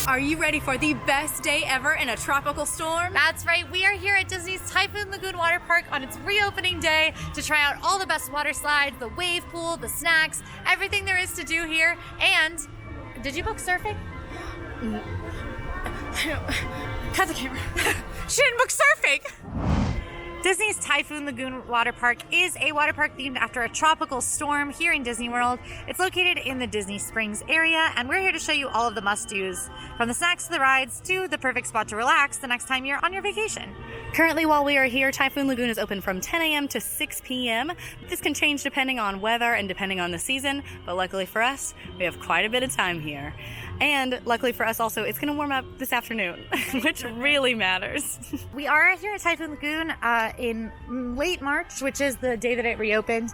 Are you ready for the best day ever in a tropical storm? That's right, we are here at Disney's Typhoon Lagoon Water Park on its reopening day to try out all the best water slides, the wave pool, the snacks, everything there is to do here. And did you book surfing? Cut the camera. She didn't book surfing. Disney's Typhoon Lagoon Water Park is a water park themed after a tropical storm here in Disney World. It's located in the Disney Springs area, and we're here to show you all of the must-dos, from the snacks to the rides to the perfect spot to relax the next time you're on your vacation. Currently, while we are here, Typhoon Lagoon is open from 10 a.m. to 6 p.m. This can change depending on weather and depending on the season, but luckily for us, we have quite a bit of time here. And luckily for us also, it's going to warm up this afternoon, which really matters. We are here at Typhoon Lagoon in late March, which is the day that it reopened.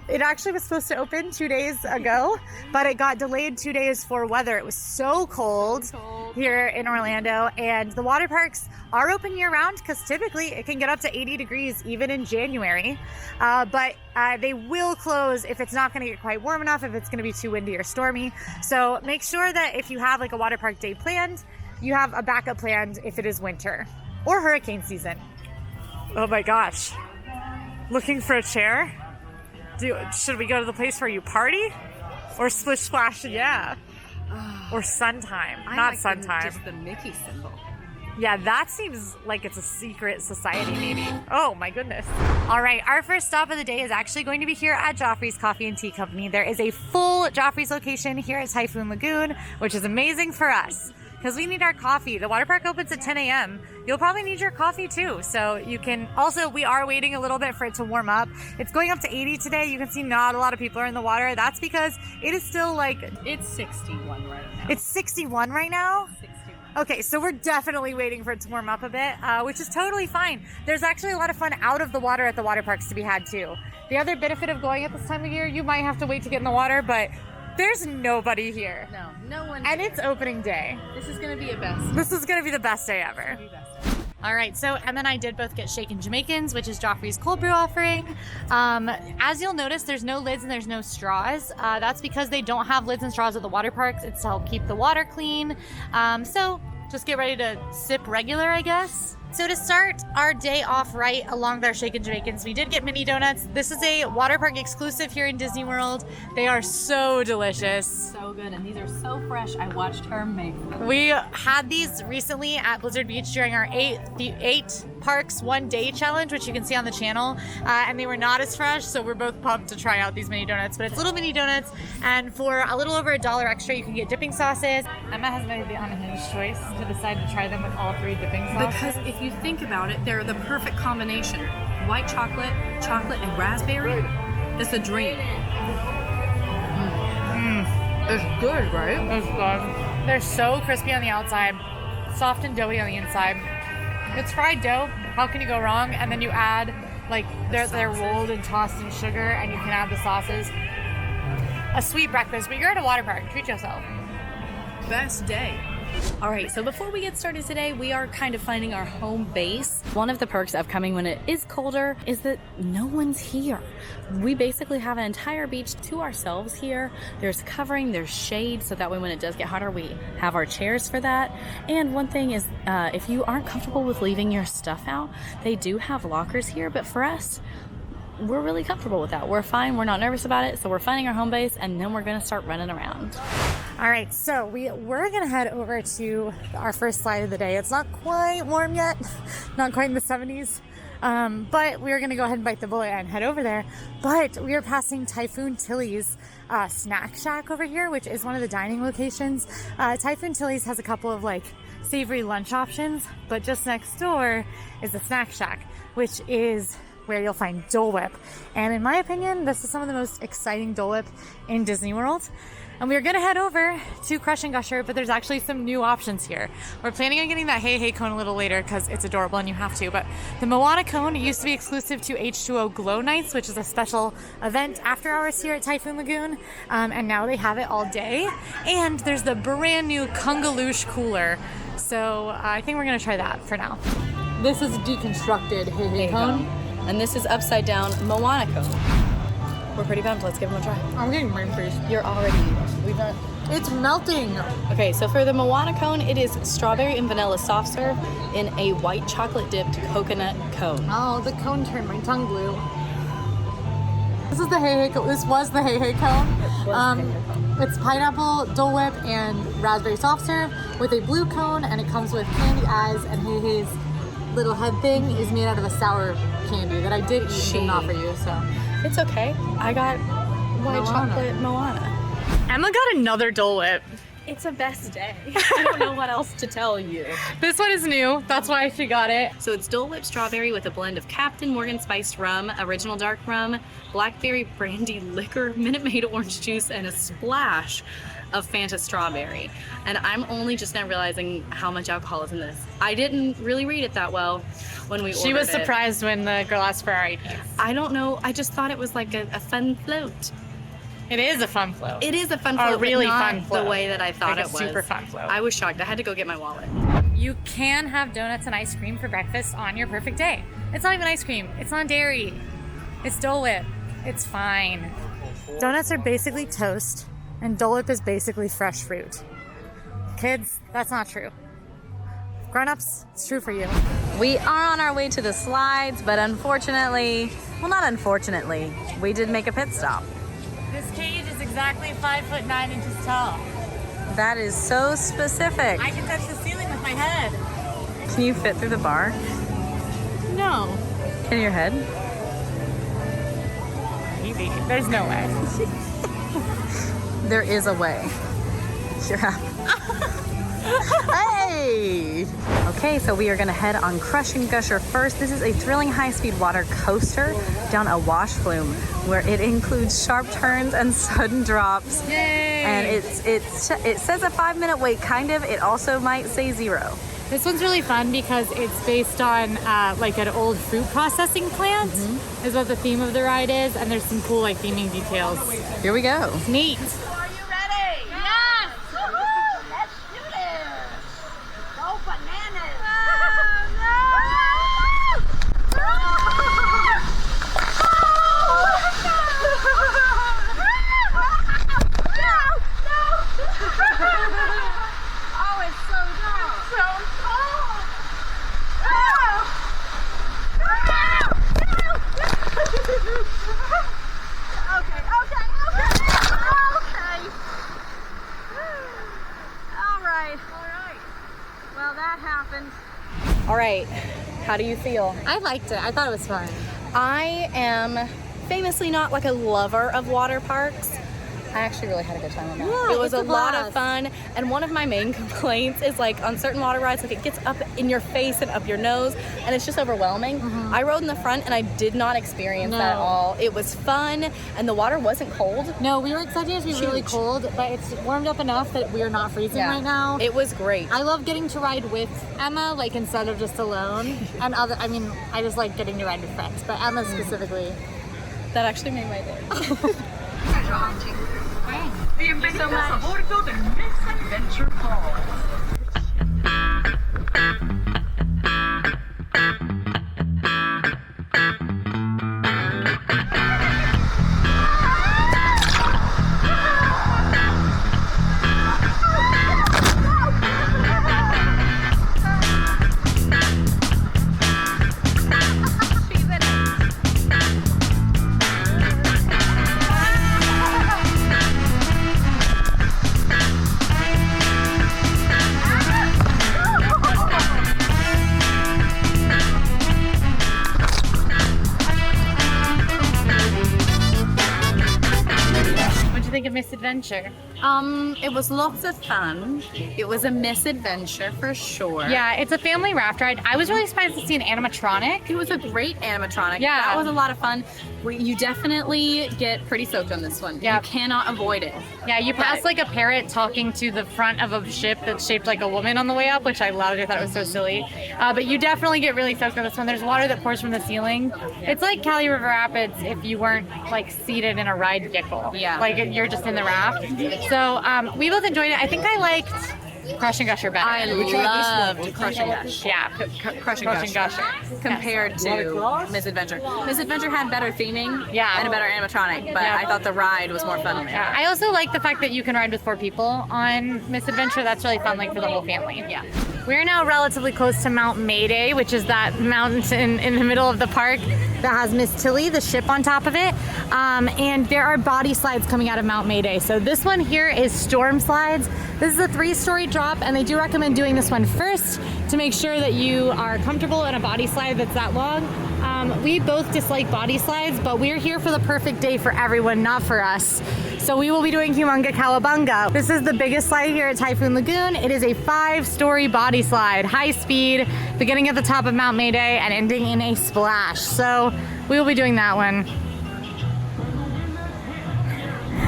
It actually was supposed to open 2 days ago, but it got delayed 2 days for weather. It was so cold here in Orlando, and the water parks are open year-round because typically it can get up to 80 degrees even in January, but they will close if it's not going to get quite warm enough, if it's going to be too windy or stormy. So make sure that if you have like a water park day planned, you have a backup planned if it is winter or hurricane season. Oh my gosh. Looking for a chair? Should we go to the place where you party? Or Splish Splash? Yeah. Or Sun Time. Not Sun Time. Just the Mickey symbol. Yeah, that seems like it's a secret society maybe. Oh my goodness. All right, our first stop of the day is actually going to be here at Joffreys Coffee and Tea Company. There is a full Joffreys location here at Typhoon Lagoon, which is amazing for us because we need our coffee. The water park opens at 10 a.m. You'll probably need your coffee too. So you can also, we are waiting a little bit for it to warm up. It's going up to 80 today. You can see not a lot of people are in the water. That's because it is still like... It's 61 right now. It's 61 right now? 61. Okay, so we're definitely waiting for it to warm up a bit, which is totally fine. There's actually a lot of fun out of the water at the water parks to be had too. The other benefit of going at this time of year, you might have to wait to get in the water, but there's nobody here. No one. And it's opening day. This is going to be a best. This is going to be the best day ever. All right, so Emma and I did both get shaken Jamaicans, which is Joffrey's cold brew offering. As you'll notice, there's no lids and there's no straws. That's because they don't have lids and straws at the water parks. It's to help keep the water clean. So just get ready to sip regular, I guess. So to start our day off right along with our shaken Jamaicans, we did get mini donuts. This is a water park exclusive here in Disney World. They are so delicious. So good, and these are so fresh. I watched her make them. We had these recently at Blizzard Beach during our eight parks one day challenge, which you can see on the channel, and they were not as fresh, so we're both pumped to try out these mini donuts. But it's little mini donuts, and for a little over $1 extra, you can get dipping sauces. Emma has made the unhinged choice to decide to try them with all 3 dipping sauces. Because if you think about it, they're the perfect combination. White chocolate, and raspberry. It's a dream. It's good, right? It's good. They're so crispy on the outside, soft and doughy on the inside. It's fried dough. How can you go wrong? And then you add, like, they're rolled and tossed in sugar, and you can add the sauces. A sweet breakfast, but you're at a water park. Treat yourself. Best day. All right, so before we get started today, we are kind of finding our home base. One of the perks of coming when it is colder is that no one's here. We basically have an entire beach to ourselves here. There's covering, there's shade, so that way when it does get hotter, we have our chairs for that. And one thing is, if you aren't comfortable with leaving your stuff out, they do have lockers here, but for us, we're really comfortable with that. We're fine, we're not nervous about it, so we're finding our home base, and then we're gonna start running around. All right, so we're gonna head over to our first slide of the day. It's not quite warm yet, not quite in the 70s, but we're gonna go ahead and bite the bullet and head over there. But we are passing Typhoon Tilly's snack shack over here, which is one of the dining locations. Typhoon Tilly's has a couple of like savory lunch options, but just next door is the snack shack, which is where you'll find Dole Whip. And in my opinion, this is some of the most exciting Dole Whip in Disney World. And we're gonna head over to Crush and Gusher, but there's actually some new options here. We're planning on getting that Hey Hey cone a little later because it's adorable and you have to, but the Moana cone used to be exclusive to H2O Glow Nights, which is a special event after hours here at Typhoon Lagoon, and now they have it all day. And there's the brand new Kungaloosh cooler. So I think we're gonna try that for now. This is deconstructed Hey Hey cone. And this is upside down Monaco. We're pretty pumped. Let's give them a try. I'm getting brain freeze. You're already. We've not It's melting. Okay, so for the Moana cone, it is strawberry and vanilla soft serve in a white chocolate dipped coconut cone. Oh, the cone turned my tongue blue. This was the Hey Hey cone. It's pineapple, Dole Whip, and raspberry soft serve with a blue cone, and it comes with candy eyes, and Hey Hey's little head thing is made out of a sour candy that I did eat and didn't offer you, so. It's okay. I got white chocolate Moana. Emma got another Dole Whip. It's a best day. I don't know what else to tell you. This one is new. That's why she got it. So it's Dole Whip strawberry with a blend of Captain Morgan spiced rum, original dark rum, blackberry brandy liquor, Minute Maid orange juice, and a splash of Fanta strawberry. And I'm only just now realizing how much alcohol is in this. I didn't really read it that well when we ordered it. She was surprised when the girl asked for our IDs. I don't know. I just thought it was like a fun float. It is a fun float. It is a fun float, a really but not fun float. The way that I thought Like it a was. super fun float. I was shocked. I had to go get my wallet. You can have donuts and ice cream for breakfast on your perfect day. It's not even ice cream. It's not dairy. It's Dole Whip. It's fine. Donuts are basically toast, and Dole Whip is basically fresh fruit. Kids, that's not true. Grown-ups, it's true for you. We are on our way to the slides, but unfortunately, well, not unfortunately, we did make a pit stop. This cage is exactly 5'9" tall. That is so specific. I can touch the ceiling with my head. Can you fit through the bar? No. In your head? Maybe. There's no way. There is a way. You're Hey! Okay, so we are gonna head on Crush and Gusher first. This is a thrilling high-speed water coaster down a wash flume where it includes sharp turns and sudden drops. Yay! And it says a 5-minute wait, kind of. It also might say 0. This one's really fun because it's based on like an old fruit processing plant is what the theme of the ride is, and there's some cool like theming details. Here we go. Neat. Are you ready? Yes! Woohoo! Let's do this! Go bananas! Oh, it's so dark. So cold. Okay. All right. Well, that happened. All right. How do you feel? I liked it. I thought it was fun. I am famously not like a lover of water parks. I actually really had a good time on that. Yeah, it was it's a a lot blast. of fun, and one of my main complaints is like on certain water rides, like it gets up in your face and up your nose, and it's just overwhelming. I rode in the front, and I did not experience that at all. It was fun, and the water wasn't cold. No, we were excited to be really cold, but it's warmed up enough that we're not freezing right now. It was great. I love getting to ride with Emma, like instead of just alone. And I just like getting to ride with friends, but Emma specifically. That actually made my day. Bienvenidos a bordo del Miss Adventure Falls. Think of Misadventure. It was lots of fun. It was a misadventure for sure. Yeah, it's a family raft ride. I was really surprised to see an animatronic. It was a great animatronic. Yeah. That was a lot of fun. You definitely get pretty soaked on this one. Yeah. You cannot avoid it. Yeah, you pass like a parrot talking to the front of a ship that's shaped like a woman on the way up, which I loved. I thought it was so silly. But you definitely get really soaked on this one. There's water that pours from the ceiling. It's like Cali River Rapids if you weren't like seated in a ride vehicle. Yeah. Like you're just in the raft. So we both enjoyed it. I think I liked Crush and Gusher better. I loved Crush and Gush. Yeah, Crush and Gusher compared to Misadventure. Misadventure had better theming and a better animatronic, but I thought the ride was more fun than that. I also like the fact that you can ride with 4 people on Misadventure. That's really fun, like for the whole family. Yeah. We're now relatively close to Mount Mayday, which is that mountain in the middle of the park that has Miss Tilly, the ship on top of it. And there are body slides coming out of Mount Mayday. So this one here is Storm Slides. This is a 3-story drop, and they do recommend doing this one first to make sure that you are comfortable in a body slide that's that long. We both dislike body slides, but we're here for the perfect day for everyone, not for us. So we will be doing Humongous Cowabunga. This is the biggest slide here at Typhoon Lagoon. It is a 5-story body slide, high speed, beginning at the top of Mount Mayday and ending in a splash. So we will be doing that one.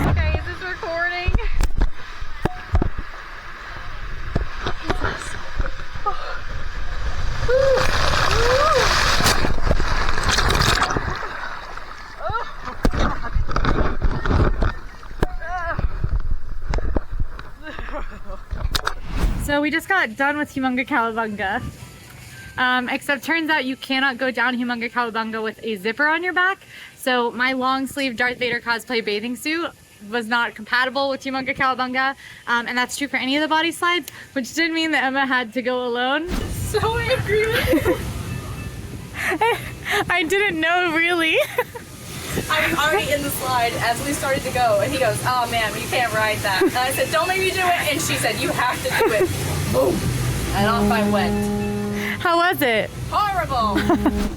Okay, is this recording? So we just got done with Humongous Cowabunga. Except turns out you cannot go down Humongous Cowabunga with a zipper on your back. So my long sleeve Darth Vader cosplay bathing suit was not compatible with Humongous Cowabunga. And that's true for any of the body slides, which did mean that Emma had to go alone. So angry with you. I didn't know, really. I was already in the slide as we started to go, and he goes, "Oh man, you can't ride that." And I said, "Don't make me do it," and she said, "You have to do it." Boom, and off I went. How was it? Horrible.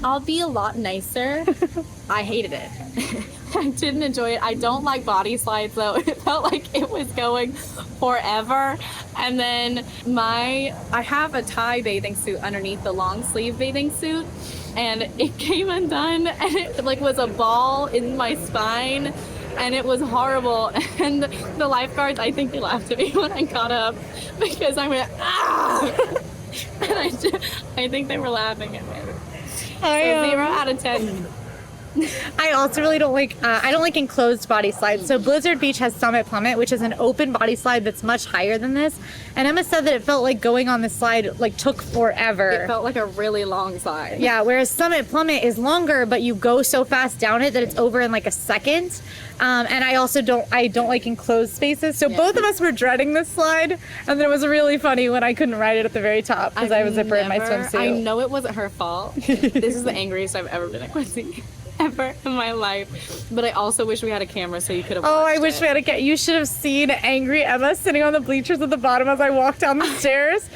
I'll be a lot nicer. I hated it. I didn't enjoy it. I don't like body slides though. It felt like it was going forever. And then I have a tie bathing suit underneath the long sleeve bathing suit, and it came undone, and it like was a ball in my spine, and it was horrible. And the lifeguards, I think they laughed at me when I got up because I went, ah! And I think they were laughing at me. So 0 out of 10. I also really don't like, I don't like enclosed body slides. So Blizzard Beach has Summit Plummet, which is an open body slide that's much higher than this. And Emma said that it felt like going on this slide like took forever. It felt like a really long slide. Yeah, whereas Summit Plummet is longer, but you go so fast down it that it's over in like a second. And I also don't like enclosed spaces. So both of us were dreading this slide, and then it was really funny when I couldn't ride it at the very top because I have a zipper in my swimsuit. I know it wasn't her fault. This is the angriest I've ever been at Quincy. Ever in my life. But I also wish we had a camera so you could have watched I wish we had a camera. You should have seen angry Emma sitting on the bleachers at the bottom as I walked down the stairs.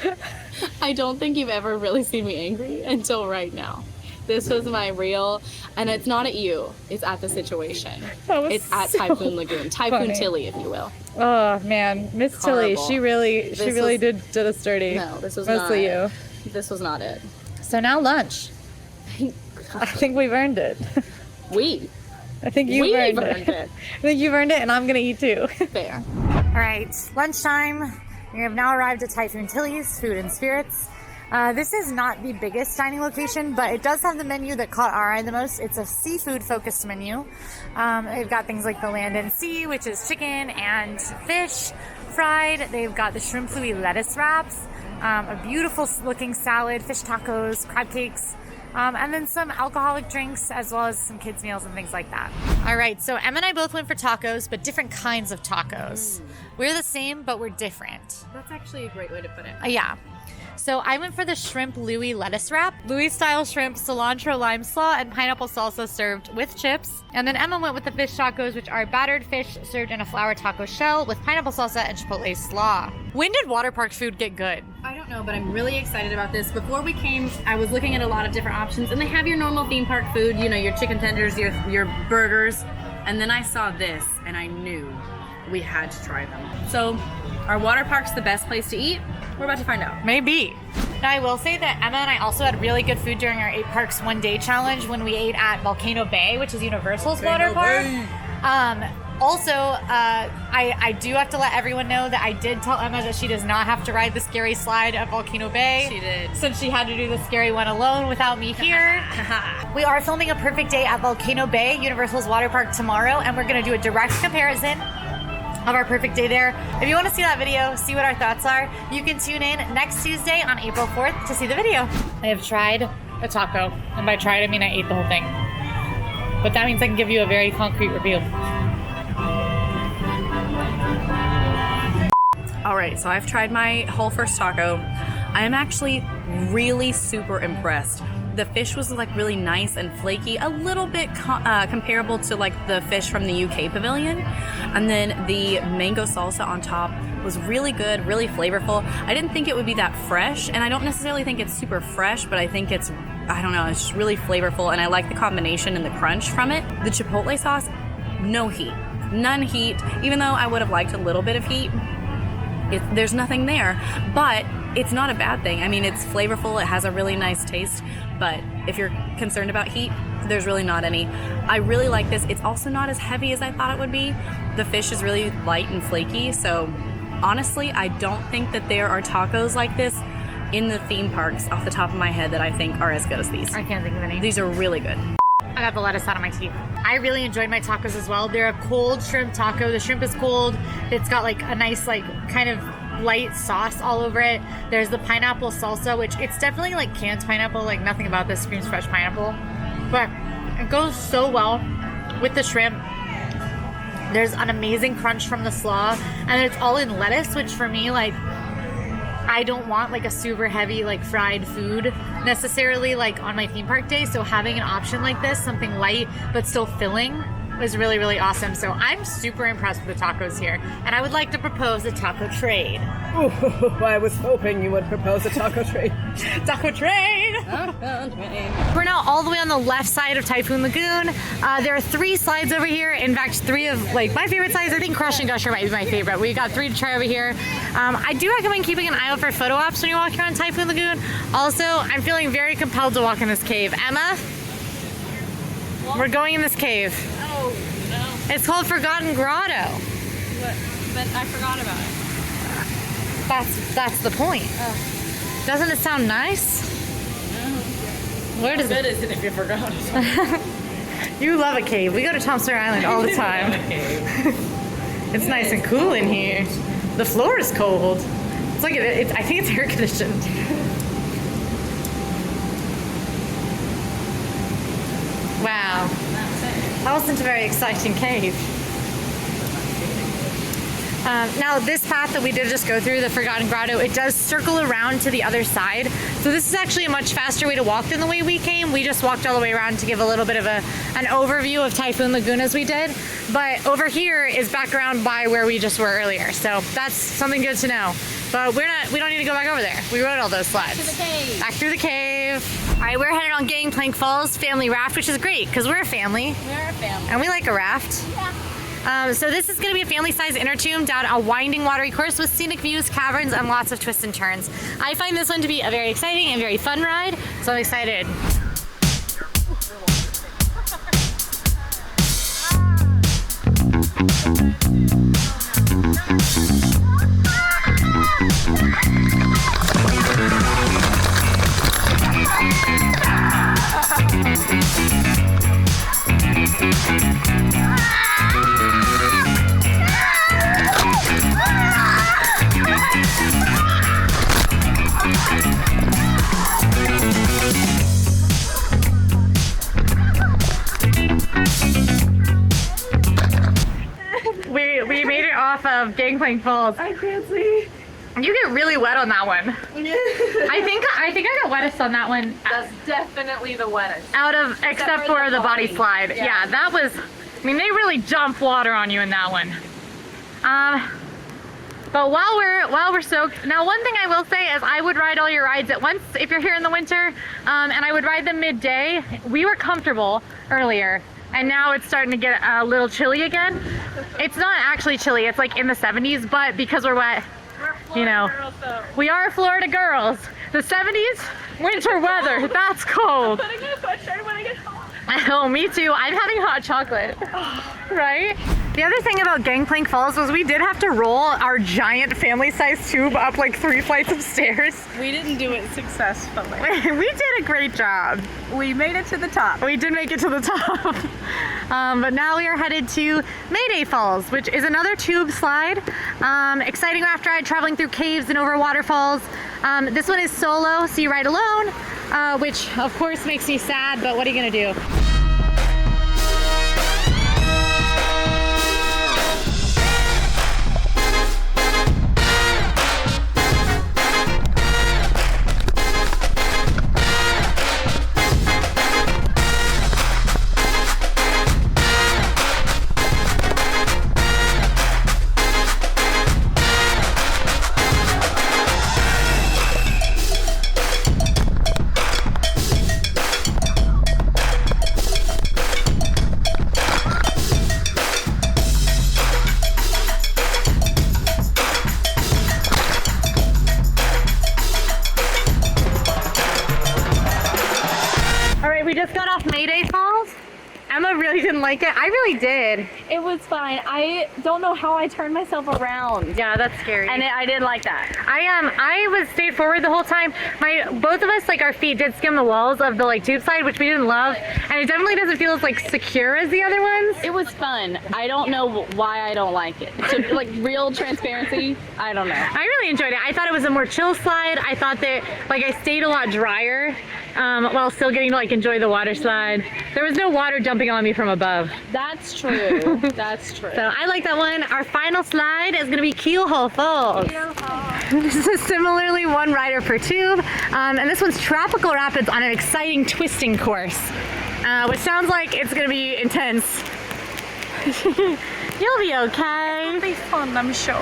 I don't think you've ever really seen me angry until right now. This was my real, and it's not at you, it's at the situation. It's at Typhoon Lagoon. Typhoon Tilly, if you will. Oh man, Miss Tilly, she really did us dirty. No, this was mostly you. This was not it. So now lunch. I think we've earned it. I think you've earned it. I think you've earned it, and I'm gonna eat too. Fair. All right, lunchtime. We have now arrived at Typhoon Tilly's Food and Spirits. This is not the biggest dining location, but it does have the menu that caught our eye the most. It's a seafood-focused menu. They've got things like the land and sea, which is chicken and fish fried. They've got the shrimp Louis lettuce wraps, a beautiful-looking salad, fish tacos, crab cakes, and then some alcoholic drinks, as well as some kids' meals and things like that. All right, so Emma and I both went for tacos, but different kinds of tacos. We're the same, but we're different. That's actually a great way to put it. Yeah. So I went for the shrimp Louis lettuce wrap. Louis-style shrimp, cilantro lime slaw, and pineapple salsa served with chips. And then Emma went with the fish tacos, which are battered fish served in a flour taco shell with pineapple salsa and chipotle slaw. When did water park food get good? I don't know, but I'm really excited about this. Before we came, I was looking at a lot of different options, and they have your normal theme park food, you know, your chicken tenders, your burgers. And then I saw this, and I knew we had to try them. So, are water parks the best place to eat? We're about to find out. Maybe. Now, I will say that Emma and I also had really good food during our 8 Parks One Day challenge when we ate at Volcano Bay, which is Universal's water park. I do have to let everyone know that I did tell Emma that she does not have to ride the scary slide at Volcano Bay. She did. Since she had to do the scary one alone without me here. We are filming a perfect day at Volcano Bay, Universal's water park tomorrow, and we're going to do a direct comparison of our perfect day there. If you want to see that video, see what our thoughts are, you can tune in next Tuesday on April 4th to see the video. I have tried a taco, and by tried I mean I ate the whole thing. But that means I can give you a very concrete review. All right, so I've tried my whole first taco. I am actually really super impressed. The fish was like really nice and flaky, a little bit comparable to like the fish from the UK pavilion. And then the mango salsa on top was really good, really flavorful. I didn't think it would be that fresh, and I don't necessarily think it's super fresh, but I think it's, I don't know, it's just really flavorful, and I like the combination and the crunch from it. The chipotle sauce, no heat, none heat, even though I would have liked a little bit of heat. There's nothing there, but it's not a bad thing. I mean, it's flavorful, it has a really nice taste, but if you're concerned about heat, there's really not any. I really like this. It's also not as heavy as I thought it would be. The fish is really light and flaky, so honestly, I don't think that there are tacos like this in the theme parks off the top of my head that I think are as good as these. I can't think of any. These are really good. I got the lettuce out of my teeth. I really enjoyed my tacos as well. They're a cold shrimp taco. The shrimp is cold. It's got like a nice like kind of light sauce all over it. There's the pineapple salsa, which it's definitely like canned pineapple. Like nothing about this screams fresh pineapple. But it goes so well with the shrimp. There's an amazing crunch from the slaw. And it's all in lettuce, which for me, like, I don't want like a super heavy like fried food necessarily like on my theme park day, so having an option like this, something light but still filling, was really, really awesome. So I'm super impressed with the tacos here, and I would like to propose a taco trade. Oh, I was hoping you would propose a taco trade. Taco trade! We're now all the way on the left side of Typhoon Lagoon. There are 3 slides over here. In fact, 3 of like my favorite slides. I think Crush and Gusher might be my favorite. We got 3 to try over here. I do recommend keeping an eye out for photo ops when you're walking around Typhoon Lagoon. Also, I'm feeling very compelled to walk in this cave. Emma? We're going in this cave. Oh, no. It's called Forgotten Grotto. What? But I forgot about it. That's the point. Doesn't it sound nice? Where does Good is it if you forgot? You love a cave. We go to Tom Sawyer Island all the time. It's nice and cool in here. The floor is cold. It's like I think it's air conditioned. Wow. That wasn't a very exciting cave. Now this path that we did just go through, the Forgotten Grotto, it does circle around to the other side. So this is actually a much faster way to walk than the way we came. We just walked all the way around to give a little bit of an overview of Typhoon Lagoon as we did. But over here is back around by where we just were earlier. So that's something good to know. But we don't need to go back over there. We rode all those slides. To the cave. Back through the cave. All right, we're headed on Gangplank Falls Family Raft, which is great because we're a family. We are a family. And we like a raft. Yeah. So this is going to be a family-sized inner tube down a winding watery course with scenic views, caverns, and lots of twists and turns. I find this one to be a very exciting and very fun ride, so I'm excited. We made it off of Gangplank Falls. I can't see. You get really wet on that one. I think I got wettest on that one. That's definitely the wettest. Except for the body slide. Yeah, that was, I mean, they really dump water on you in that one. But while we're soaked, now one thing I will say is I would ride all your rides at once if you're here in the winter, and I would ride them midday. We were comfortable earlier, and now it's starting to get a little chilly again. It's not actually chilly, it's like in the 70s, but because we're wet, you know, we are Florida girls. The 70s, winter weather, that's cold. Putting on a sweatshirt when I get home. Oh, me too. I'm having hot chocolate, right? The other thing about Gangplank Falls was we did have to roll our giant family-sized tube up like 3 flights of stairs. We didn't do it successfully. We did a great job. We made it to the top. We did make it to the top. But now we are headed to Mayday Falls, which is another tube slide. Exciting raft ride traveling through caves and over waterfalls. This one is solo, so you ride alone, which of course makes me sad, but what are you gonna do? We just got off Mayday Falls. Emma really didn't like it. I really did. It was fine. I don't know how I turned myself around. Yeah, that's scary. And I didn't like that. I was stayed forward the whole time. Both of us, like, our feet did skim the walls of the like tube slide, which we didn't love, and it definitely doesn't feel as like secure as the other ones. It was fun. I don't know why I don't like it. To, like, real transparency, I don't know. I really enjoyed it. I thought it was a more chill slide. I thought that like I stayed a lot drier while still getting to like enjoy the water slide. There was no water dumping on me from above. That's true. That's true. So I like that one. Our final slide is gonna be Keelho Falls. This is similarly one rider per tube, and this one's tropical rapids on an exciting twisting course, which sounds like it's gonna be intense. You'll be okay. It'll be fun, I'm sure.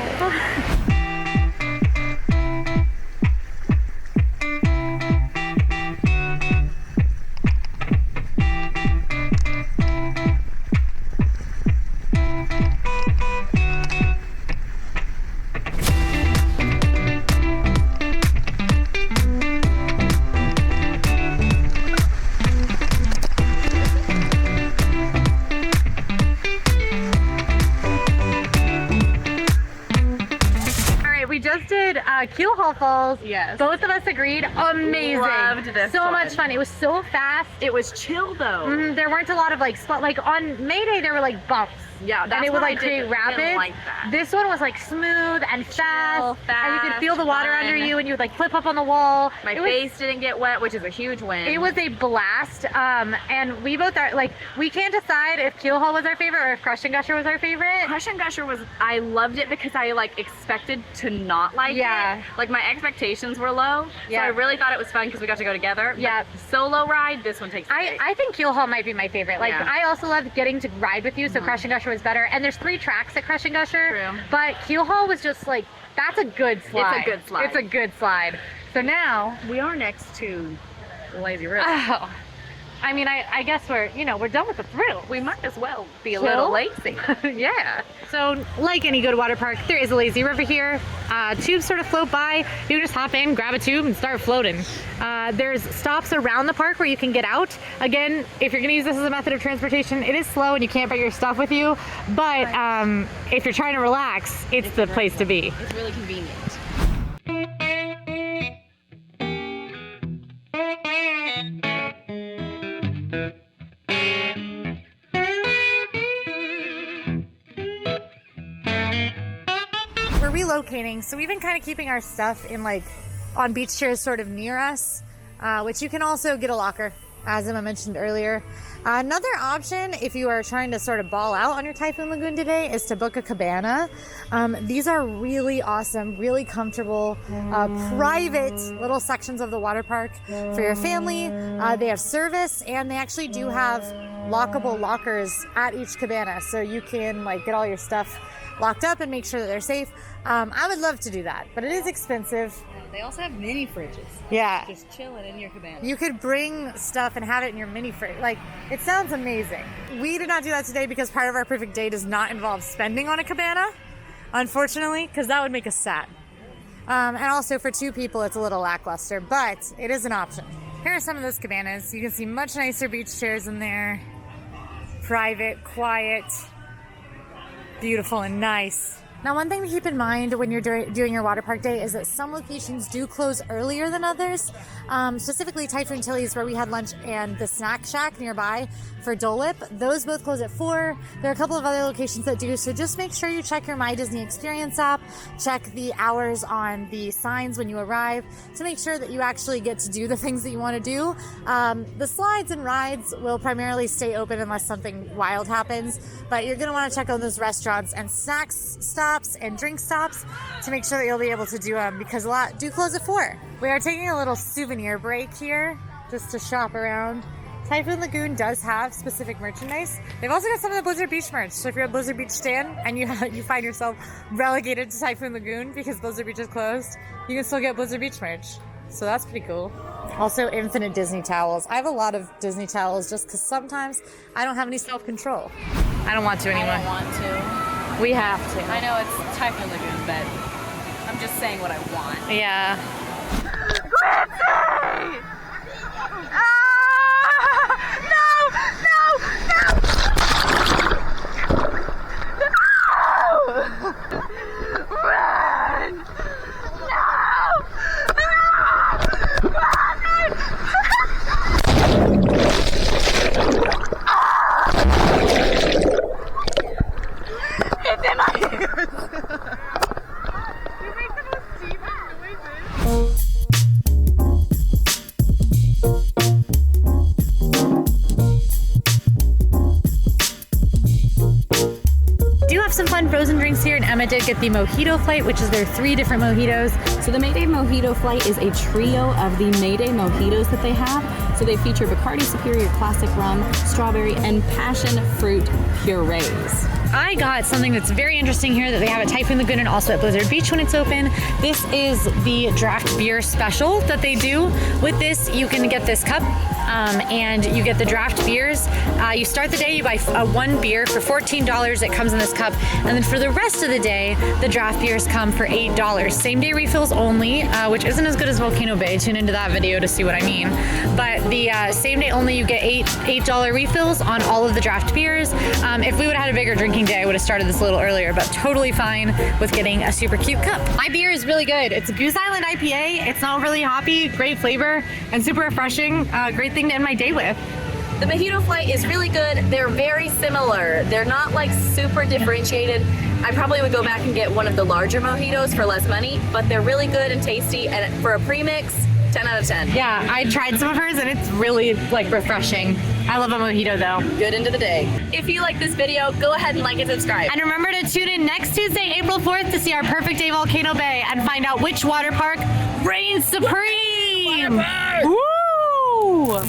Keelho Falls. Yes. Both of us agreed. Amazing. Loved this so one. much fun. It was so fast. It was chill though. There weren't a lot of like like on Mayday there were like bumps. Yeah, that's and it would what like I create didn't rapids. like that. This one was like smooth and fast, and you could fast, feel the water fun. under you, and you would like flip up on the wall. My face didn't get wet, which is a huge win. It was a blast, and we both are like, we can't decide if Keelho was our favorite or if Crush and Gusher was our favorite. Crush and Gusher was, I loved it because I like expected to not like it. Like my expectations were low, so I really thought it was fun because we got to go together. Yeah. But solo ride, this one takes the cake. I think Keelho might be my favorite. Like, I also loved getting to ride with you, so Crush and Gusher was better. And there's 3 tracks at Crush and Gusher. True. But Keelho was just like, that's a good slide. It's a good slide. It's a good slide. So now we are next to Lazy River. Oh, I mean, I guess we're done with the thrill. We might as well be a Chill? little lazy. Yeah. So like any good water park, there is a lazy river here. Tubes sort of float by. You can just hop in, grab a tube, and start floating. There's stops around the park where you can get out. Again, if you're gonna use this as a method of transportation, it is slow and you can't bring your stuff with you. But if you're trying to relax, it's the place to be. It's really convenient. We're relocating, so we've been kind of keeping our stuff in like on beach chairs sort of near us, which you can also get a locker, as Emma mentioned earlier. Another option, if you are trying to sort of ball out on your Typhoon Lagoon today, is to book a cabana. These are really awesome, really comfortable, private little sections of the water park for your family. They have service, and they actually do have lockable lockers at each cabana, so you can like get all your stuff locked up and make sure that they're safe. I would love to do that, but it is expensive. They also have mini fridges. Yeah. Just chilling in your cabana. You could bring stuff and have it in your mini fridge. Like, it sounds amazing. We did not do that today because part of our perfect day does not involve spending on a cabana, unfortunately, because that would make us sad. And also for 2 people, it's a little lackluster, but it is an option. Here are some of those cabanas. You can see much nicer beach chairs in there. Private, quiet. beautiful and nice. Now, one thing to keep in mind when you're doing your water park day is that some locations do close earlier than others. Specifically, Typhoon Tilly's, where we had lunch, and the Snack Shack nearby for Dole Whip. Those both close at 4. There are a couple of other locations that do, so just make sure you check your My Disney Experience app, check the hours on the signs when you arrive to make sure that you actually get to do the things that you want to do. The slides and rides will primarily stay open unless something wild happens, but you're going to want to check on those restaurants and snacks stops and drink stops to make sure that you'll be able to do them, because a lot do close at 4. We are taking a little souvenir break here just to shop around. Typhoon Lagoon does have specific merchandise. They've also got some of the Blizzard Beach merch. So if you're at Blizzard Beach stand and you find yourself relegated to Typhoon Lagoon because Blizzard Beach is closed, you can still get Blizzard Beach merch. So that's pretty cool. Also, infinite Disney towels. I have a lot of Disney towels just because sometimes I don't have any self-control. I don't want to anymore. I don't want to. We have to. I know it's Typhoon Lagoon, but I'm just saying what I want. Yeah. Quincy! Run! It's in my ears! You make the most deep noises. Some fun frozen drinks here, and Emma did get the mojito flight, which is their 3 different mojitos. So the Mayday Mojito Flight is a trio of the Mayday Mojitos that they have. So they feature Bacardi Superior Classic Rum, Strawberry, and Passion Fruit Purees. I got something that's very interesting here that they have at Typhoon Lagoon and also at Blizzard Beach when it's open. This is the draft beer special that they do. With this, you can get this cup and you get the draft beers. You start the day, you buy 1 beer for $14. It comes in this cup. And then for the rest of the day, the draft beers come for $8. Same day refills only, which isn't as good as Volcano Bay. Tune into that video to see what I mean. But the same day only, you get $8 refills on all of the draft beers. If we would have had a bigger drinking day, I would have started this a little earlier, but totally fine with getting a super cute cup. My beer is really good. It's a Goose Island IPA. It's not really hoppy, great flavor, and super refreshing. Great thing to end my day with. The Mojito Flight is really good. They're very similar. They're not like super differentiated. I probably would go back and get one of the larger mojitos for less money, but they're really good and tasty, and for a premix, 10 out of 10. Yeah, I tried some of hers and it's really like refreshing. I love a mojito though. Good into the day. If you like this video, go ahead and like and subscribe. And remember to tune in next Tuesday, April 4th to see our perfect day Volcano Bay and find out which water park reigns supreme. Woo!